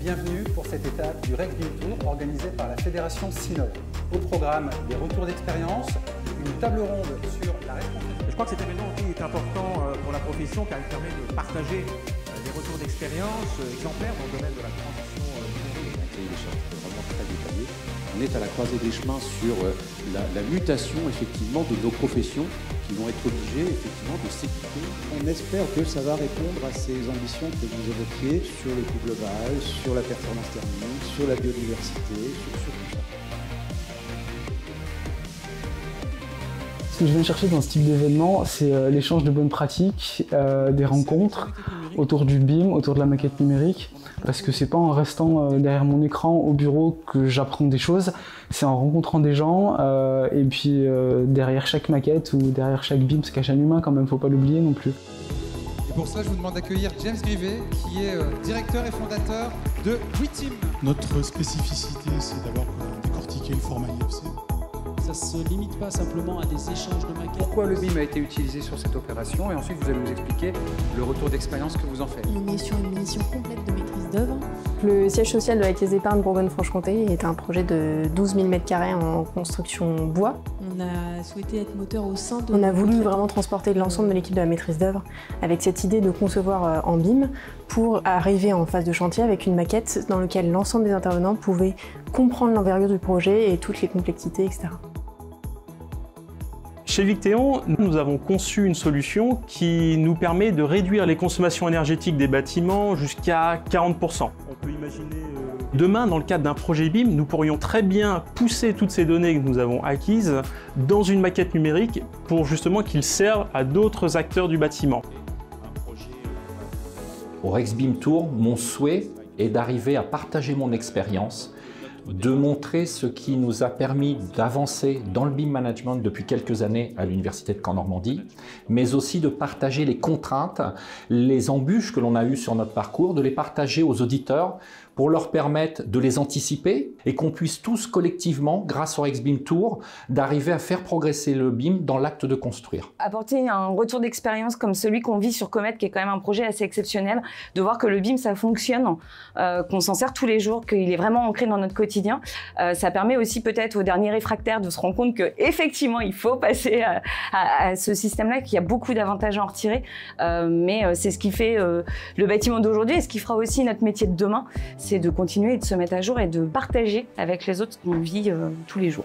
Bienvenue pour cette étape du REX-BIM Tour organisée par la fédération Synode. Au programme, des retours d'expérience, une table ronde sur la responsabilité. Je crois que cet événement est important pour la profession car il permet de partager des retours d'expérience exemplaires dans le domaine de la transition numérique. Les choses vraiment très détaillées. On est à la croisée des chemins sur la mutation effectivement de nos professions qui vont être obligées effectivement de s'équiper. On espère que ça va répondre à ces ambitions que vous évoquiez sur le coût global, sur la performance thermique, sur la biodiversité, sur tout ça. Ce que je viens chercher dans ce type d'événement, c'est l'échange de bonnes pratiques, des rencontres autour du BIM, autour de la maquette numérique. Parce que c'est pas en restant derrière mon écran au bureau que j'apprends des choses, c'est en rencontrant des gens et puis derrière chaque maquette ou derrière chaque BIM se cache un humain quand même, faut pas l'oublier non plus. Et pour cela, je vous demande d'accueillir James Grivet, qui est directeur et fondateur de WeTeam. Notre spécificité, c'est d'abord décortiquer le format IFC. Ça ne se limite pas simplement à des échanges de maquettes. Pourquoi le BIM a été utilisé sur cette opération et ensuite vous allez nous expliquer le retour d'expérience que vous en faites. On est sur une mission complète de maîtrise d'œuvre. Le siège social de la Caisse d'épargne Bourgogne-Franche-Comté est un projet de 12 000 m² en construction bois. On a souhaité être moteur au sein de... On a voulu vraiment transporter l'ensemble de l'équipe de la maîtrise d'œuvre avec cette idée de concevoir en BIM pour arriver en phase de chantier avec une maquette dans laquelle l'ensemble des intervenants pouvaient comprendre l'envergure du projet et toutes les complexités, etc. Chez Victéon, nous avons conçu une solution qui nous permet de réduire les consommations énergétiques des bâtiments jusqu'à 40%. On peut imaginer demain, dans le cadre d'un projet BIM, nous pourrions très bien pousser toutes ces données que nous avons acquises dans une maquette numérique pour justement qu'ils servent à d'autres acteurs du bâtiment. Au REX-BIM Tour, mon souhait est d'arriver à partager mon expérience, de montrer ce qui nous a permis d'avancer dans le BIM management depuis quelques années à l'Université de Caen-Normandie, mais aussi de partager les contraintes, les embûches que l'on a eues sur notre parcours, de les partager aux auditeurs pour leur permettre de les anticiper et qu'on puisse tous collectivement, grâce au REX-BIM Tour, d'arriver à faire progresser le BIM dans l'acte de construire. Apporter un retour d'expérience comme celui qu'on vit sur Comet, qui est quand même un projet assez exceptionnel, de voir que le BIM ça fonctionne, qu'on s'en sert tous les jours, qu'il est vraiment ancré dans notre quotidien. Ça permet aussi peut-être aux derniers réfractaires de se rendre compte qu'effectivement il faut passer à ce système-là, qu'il y a beaucoup d'avantages à en retirer, mais c'est ce qui fait le bâtiment d'aujourd'hui et ce qui fera aussi notre métier de demain, c'est de continuer et de se mettre à jour et de partager avec les autres ce qu'on vit tous les jours.